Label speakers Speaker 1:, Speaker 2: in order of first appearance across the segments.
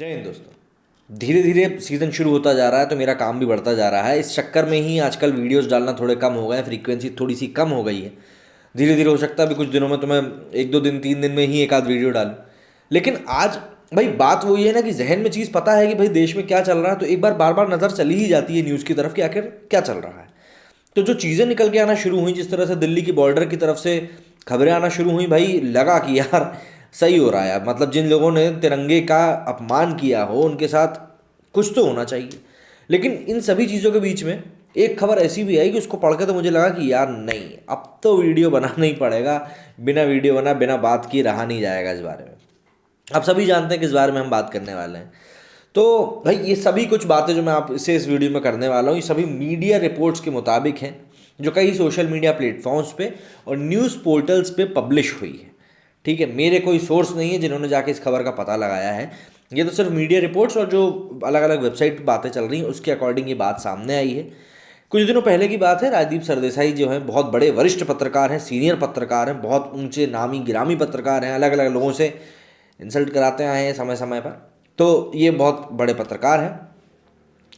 Speaker 1: जय हिंद दोस्तों। धीरे धीरे सीज़न शुरू होता जा रहा है तो मेरा काम भी बढ़ता जा रहा है। इस चक्कर में ही आजकल वीडियोस डालना थोड़े कम हो गए हैं, फ्रीक्वेंसी थोड़ी सी कम हो गई है। धीरे धीरे हो सकता है अभी कुछ दिनों में तो मैं 1-2 दिन 3 दिन में ही एक आध वीडियो डालूं। लेकिन आज भाई बात वही है ना कि जहन में चीज़ पता है कि भाई देश में क्या चल रहा है, तो एक बार बार बार नज़र चली ही जाती है न्यूज़ की तरफ कि आखिर क्या चल रहा है। तो जो चीज़ें निकल के आना शुरू हुई, जिस तरह से दिल्ली की बॉर्डर की तरफ से खबरें आना शुरू हुई, भाई लगा कि यार सही हो रहा है यार। मतलब जिन लोगों ने तिरंगे का अपमान किया हो उनके साथ कुछ तो होना चाहिए। लेकिन इन सभी चीज़ों के बीच में एक खबर ऐसी भी आई कि उसको पढ़ के तो मुझे लगा कि यार नहीं, अब तो वीडियो बनाना ही पड़ेगा। बिना वीडियो बना बिना बात किए रहा नहीं जाएगा इस बारे में। आप सभी जानते हैं किस बारे में हम बात करने वाले हैं। तो भाई ये सभी कुछ बातें जो मैं आपसे इस वीडियो में करने वाला हूँ, ये सभी मीडिया रिपोर्ट्स के मुताबिक हैं, जो कई सोशल मीडिया प्लेटफॉर्म्स पे और न्यूज़ पोर्टल्स पे पब्लिश हुई है। ठीक है, मेरे कोई सोर्स नहीं है जिन्होंने जाके इस खबर का पता लगाया है। ये तो सिर्फ मीडिया रिपोर्ट्स और जो अलग अलग वेबसाइट पर बातें चल रही हैं उसके अकॉर्डिंग ये बात सामने आई है। कुछ दिनों पहले की बात है, राजदीप सरदेसाई जो हैं बहुत बड़े वरिष्ठ पत्रकार हैं, सीनियर पत्रकार हैं, बहुत ऊंचे नामी गिरामी पत्रकार हैं, अलग अलग लोगों से इंसल्ट कराते आए हैं समय समय पर। तो ये बहुत बड़े पत्रकार हैं।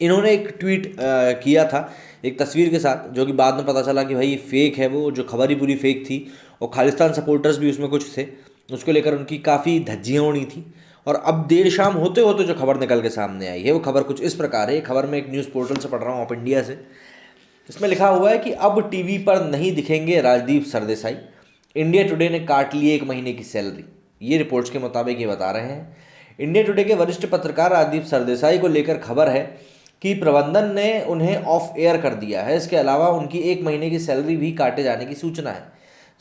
Speaker 1: इन्होंने एक ट्वीट किया था एक तस्वीर के साथ, जो कि बाद में पता चला कि भाई फेक है, वो जो खबर ही पूरी फेक थी और खालिस्तान सपोर्टर्स भी उसमें कुछ थे। उसको लेकर उनकी काफ़ी धज्जियाँ उड़ी थी। और अब देर शाम होते होते जो खबर निकल के सामने आई है वो खबर कुछ इस प्रकार है। खबर में एक न्यूज़ पोर्टल से पढ़ रहा हूँ, ऑफ इंडिया से। इसमें लिखा हुआ है कि अब टीवी पर नहीं दिखेंगे राजदीप सरदेसाई, इंडिया टुडे ने काट ली 1 महीने की सैलरी। ये रिपोर्ट्स के मुताबिक ये बता रहे हैं। इंडिया टुडे के वरिष्ठ पत्रकार राजदीप सरदेसाई को लेकर खबर है कि प्रबंधन ने उन्हें ऑफ एयर कर दिया है। इसके अलावा उनकी 1 महीने की सैलरी भी काटे जाने की सूचना है।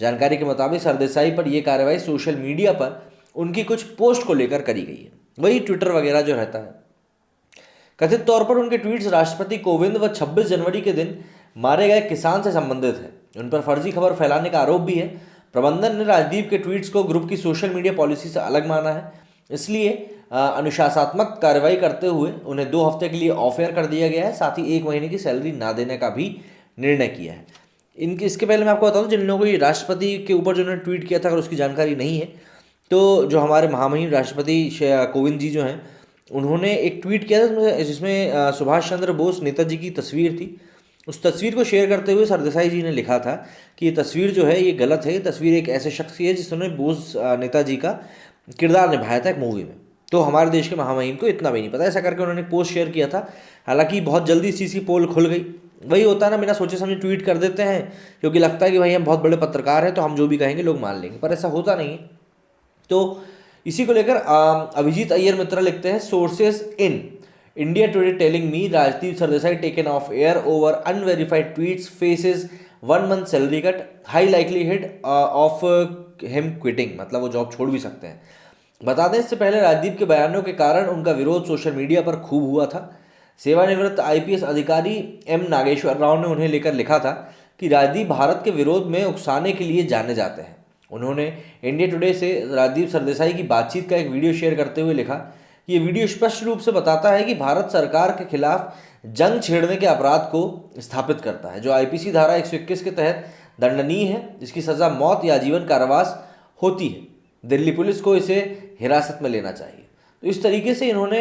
Speaker 1: जानकारी के मुताबिक सरदेसाई पर यह कार्रवाई सोशल मीडिया पर उनकी कुछ पोस्ट को लेकर करी गई है, वही ट्विटर वगैरह जो रहता है। कथित तौर पर उनके ट्वीट्स राष्ट्रपति कोविंद व 26 जनवरी के दिन मारे गए किसान से संबंधित है। उन पर फर्जी खबर फैलाने का आरोप भी है। प्रबंधन ने राजदीप के ट्वीट्स को ग्रुप की सोशल मीडिया पॉलिसी से अलग माना है, इसलिए अनुशासनात्मक कार्रवाई करते हुए उन्हें 2 हफ्ते के लिए ऑफ एयर कर दिया गया है। साथ ही 1 महीने की सैलरी ना देने का भी निर्णय किया है। इसके पहले मैं आपको बता दूं, जिन लोगों को राष्ट्रपति के ऊपर जो उन्होंने ट्वीट किया था, अगर उसकी जानकारी नहीं है तो जो हमारे महामहिम राष्ट्रपति कोविंद जी जो हैं, उन्होंने एक ट्वीट किया था जिसमें सुभाष चंद्र बोस नेताजी की तस्वीर थी। उस तस्वीर को शेयर करते हुए सरदेसाई जी ने लिखा था कि ये तस्वीर जो है ये गलत है। ये तस्वीर एक ऐसे शख्स की है जिसने बोस नेताजी का किरदार निभाया था एक मूवी में। तो हमारे देश के महामहिम को इतना भी नहीं पता। ऐसा करके उन्होंने पोस्ट शेयर किया था। हालांकि बहुत जल्दी इस चीज़ की पोल खुल गई। वही होता है ना, बिना सोचे समझे ट्वीट कर देते हैं क्योंकि लगता है कि भाई हम बहुत बड़े पत्रकार हैं तो हम जो भी कहेंगे लोग मान लेंगे, पर ऐसा होता नहीं है। तो इसी को लेकर अभिजीत अय्यर मित्रा लिखते हैं, sources in India today telling me Rajdeep Sardesai taken of air over unverified tweets faces 1 month salary cut, high likelihood of him quitting. मतलब वो जॉब छोड़ भी सकते हैं। बता दें, इससे पहले राजदीप के बयानों के कारण उनका विरोध सोशल मीडिया पर खूब हुआ था। सेवानिवृत्त आईपीएस अधिकारी एम नागेश्वर राव ने उन्हें लेकर लिखा था कि राजदीप भारत के विरोध में उकसाने के लिए जाने जाते हैं। उन्होंने इंडिया टुडे से राजदीप सरदेसाई की बातचीत का एक वीडियो शेयर करते हुए लिखा कि ये वीडियो स्पष्ट रूप से बताता है कि भारत सरकार के खिलाफ जंग छेड़ने के अपराध को स्थापित करता है, जो आईपीसी धारा 121 के तहत दंडनीय है, जिसकी सज़ा मौत या आजीवन कारावास होती है। दिल्ली पुलिस को इसे हिरासत में लेना चाहिए। तो इस तरीके से इन्होंने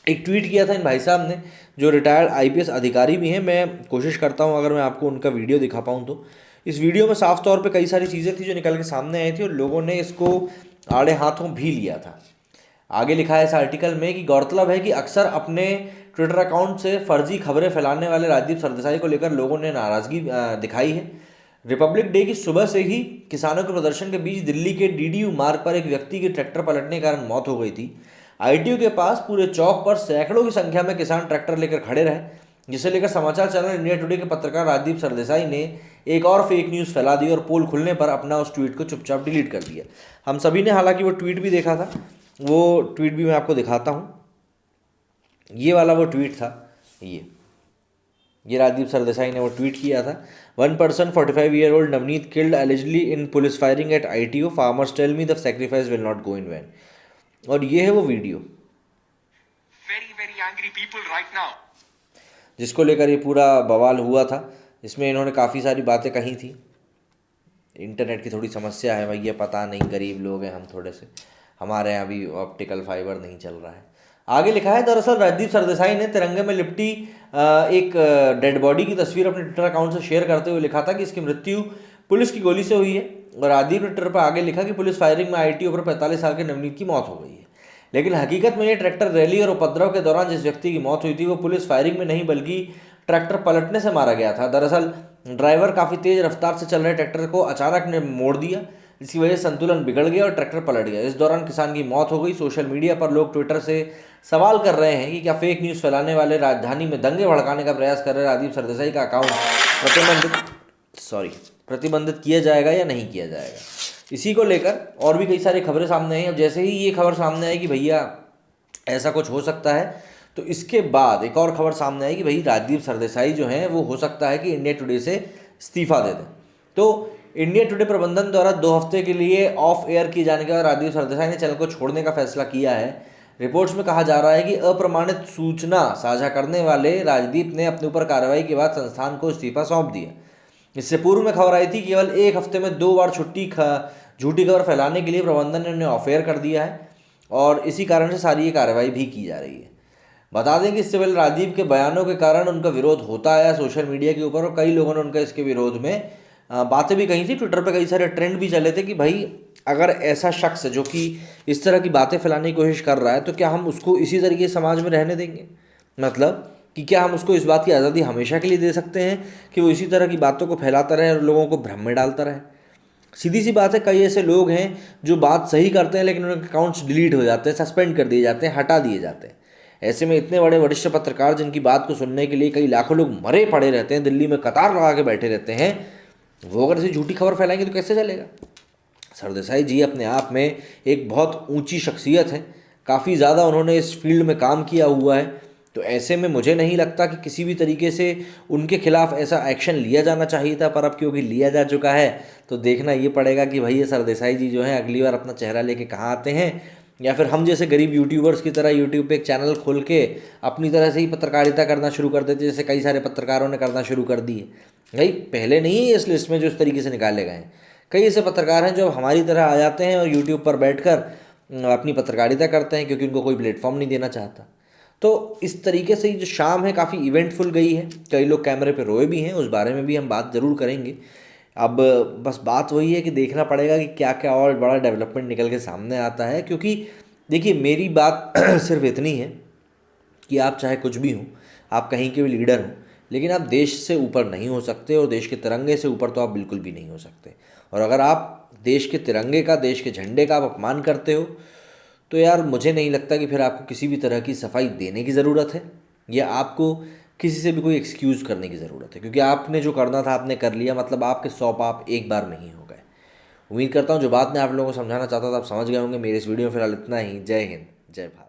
Speaker 1: एक ट्वीट किया था इन भाई साहब ने, जो रिटायर्ड आईपीएस अधिकारी भी हैं। मैं कोशिश करता हूं अगर मैं आपको उनका वीडियो दिखा पाऊं तो। इस वीडियो में साफ तौर पे कई सारी चीज़ें थी जो निकल के सामने आई थी और लोगों ने इसको आड़े हाथों भी लिया था। आगे लिखा है इस आर्टिकल में कि गौरतलब है कि अक्सर अपने ट्विटर अकाउंट से फर्जी खबरें फैलाने वाले राजदीप सरदेसाई को लेकर लोगों ने नाराज़गी दिखाई है। रिपब्लिक डे की सुबह से ही किसानों के प्रदर्शन के बीच दिल्ली के डीडीयू मार्ग पर एक व्यक्ति की ट्रैक्टर पलटने के कारण मौत हो गई थी। आईटीयू के पास पूरे चौक पर सैकड़ों की संख्या में किसान ट्रैक्टर लेकर खड़े रहे, जिसे लेकर समाचार चैनल इंडिया टुडे के पत्रकार राजदीप सरदेसाई ने एक और फेक न्यूज़ फैला दी और पोल खुलने पर अपना उस ट्वीट को चुपचाप डिलीट कर दिया। हम सभी ने हालांकि वो ट्वीट भी देखा था। वो ट्वीट भी मैं आपको दिखाता हूँ। ये वाला वो ट्वीट था। ये राजदीप सरदेसाई ने वो ट्वीट किया था। 1 person 45-year-old Navneet killed allegedly in police firing at ITO, farmers tell me the sacrifice will not go in vain. और ये है वो video
Speaker 2: angry people right now.
Speaker 1: जिसको लेकर ये पूरा बवाल हुआ था। इसमें इन्होंने काफ़ी सारी बातें कही थी। इंटरनेट की थोड़ी समस्या है भैया, पता नहीं, गरीब लोग हैं हम थोड़े से। हमारे यहाँ भी ऑप्टिकल फाइबर नहीं चल रहा है। आगे लिखा है, दरअसल राजदीप सरदेसाई ने तिरंगे में लिपटी एक डेड बॉडी की तस्वीर अपने ट्विटर अकाउंट से शेयर करते हुए लिखा था कि इसकी मृत्यु पुलिस की गोली से हुई है। और राजदीप ने ट्विटर पर आगे लिखा कि पुलिस फायरिंग में आईटी पर 45 साल के नवनीत की मौत हो गई है। लेकिन हकीकत में ये ट्रैक्टर रैली और उपद्रव के दौरान जिस व्यक्ति की मौत हुई थी वो पुलिस फायरिंग में नहीं बल्कि ट्रैक्टर पलटने से मारा गया था। दरअसल ड्राइवर काफ़ी तेज रफ्तार से चल रहे ट्रैक्टर को अचानक ने मोड़ दिया, जिसकी वजह से संतुलन बिगड़ गया और ट्रैक्टर पलट गया। इस दौरान किसान की मौत हो गई। सोशल मीडिया पर लोग ट्विटर से सवाल कर रहे हैं कि क्या फेक न्यूज़ फैलाने वाले राजधानी में दंगे भड़काने का प्रयास कर रहे राजदीप सरदेसाई का अकाउंट प्रतिबंधित किया जाएगा या नहीं किया जाएगा। इसी को लेकर और भी कई सारी खबरें सामने आई। अब जैसे ही ये खबर सामने आई कि भैया ऐसा कुछ हो सकता है, तो इसके बाद एक और खबर सामने आई कि भाई राजदीप सरदेसाई जो हैं वो हो सकता है कि इंडिया टुडे से इस्तीफा दे दें। तो इंडिया टुडे प्रबंधन द्वारा 2 हफ्ते के लिए ऑफ एयर किए जाने के बाद राजदीप सरदेसाई ने चैनल को छोड़ने का फैसला किया है। रिपोर्ट्स में कहा जा रहा है कि अप्रमाणित सूचना साझा करने वाले राजदीप ने अपने ऊपर कार्रवाई के बाद संस्थान को इस्तीफा सौंप दिया। इससे पूर्व में खबर आई थी केवल 1 हफ्ते में 2 बार झूठी खबर फैलाने के लिए प्रबंधन ने उन्हें ऑफ एयर कर दिया है और इसी कारण से सारी ये कार्रवाई भी की जा रही है। बता दें कि इससे पहले राजदीप के बयानों के कारण उनका विरोध होता आया सोशल मीडिया के ऊपर और कई लोगों ने उनका इसके विरोध में बातें भी कही थी। ट्विटर पर कई सारे ट्रेंड भी चले थे कि भाई अगर ऐसा शख्स जो कि इस तरह की बातें फैलाने की कोशिश कर रहा है तो क्या हम उसको इसी तरीके समाज में रहने देंगे। मतलब कि क्या हम उसको इस बात की आज़ादी हमेशा के लिए दे सकते हैं कि वो इसी तरह की बातों को फैलाता रहे और लोगों को भ्रम में डालता रहे। सीधी सी बात है, कई ऐसे लोग हैं जो बात सही करते हैं लेकिन उनके अकाउंट्स डिलीट हो जाते हैं, सस्पेंड कर दिए जाते हैं, हटा दिए जाते हैं। ऐसे में इतने बड़े वरिष्ठ पत्रकार जिनकी बात को सुनने के लिए कई लाखों लोग मरे पड़े रहते हैं, दिल्ली में कतार लगा के बैठे रहते हैं, वो अगर ऐसी झूठी खबर फैलाएंगे तो कैसे चलेगा। सरदेसाई जी अपने आप में एक बहुत ऊंची शख्सियत है, काफ़ी ज़्यादा उन्होंने इस फील्ड में काम किया हुआ है। तो ऐसे में मुझे नहीं लगता कि किसी भी तरीके से उनके खिलाफ ऐसा एक्शन लिया जाना चाहिए था, पर अब क्योंकि लिया जा चुका है तो देखना ये पड़ेगा कि भाई ये सरदेसाई जी जो हैं अगली बार अपना चेहरा लेके कहाँ आते हैं, या फिर हम जैसे गरीब यूट्यूबर्स की तरह यूट्यूब पे एक चैनल खोल के अपनी तरह से ही पत्रकारिता करना शुरू कर देते, जैसे कई सारे पत्रकारों ने करना शुरू कर दी है। भाई पहले नहीं है इस लिस्ट में जो इस तरीके से निकाले गए हैं। कई ऐसे पत्रकार हैं जो हमारी तरह आ जाते हैं और यूट्यूब पर बैठकर अपनी पत्रकारिता करते हैं क्योंकि उनको कोई प्लेटफॉर्म नहीं देना चाहता। तो इस तरीके से जो शाम है काफ़ी इवेंटफुल गई है, कई लोग कैमरे पे रोए भी हैं, उस बारे में भी हम बात ज़रूर करेंगे। अब बस बात वही है कि देखना पड़ेगा कि क्या क्या और बड़ा डेवलपमेंट निकल के सामने आता है। क्योंकि देखिए मेरी बात सिर्फ इतनी है कि आप चाहे कुछ भी हों, आप कहीं के भी लीडर हों, लेकिन आप देश से ऊपर नहीं हो सकते और देश के तिरंगे से ऊपर तो आप बिल्कुल भी नहीं हो सकते। और अगर आप देश के तिरंगे का, देश के झंडे का आप अपमान करते हो तो यार मुझे नहीं लगता कि फिर आपको किसी भी तरह की सफाई देने की ज़रूरत है या आपको किसी से भी कोई एक्सक्यूज़ करने की ज़रूरत है। क्योंकि आपने जो करना था आपने कर लिया, मतलब आपके 100 पाप एक बार में ही हो गए। उम्मीद करता हूँ जो बात मैं आप लोगों को समझाना चाहता था आप समझ गए होंगे। मेरे इस वीडियो में फिलहाल इतना ही। जय हिंद, जय भारत।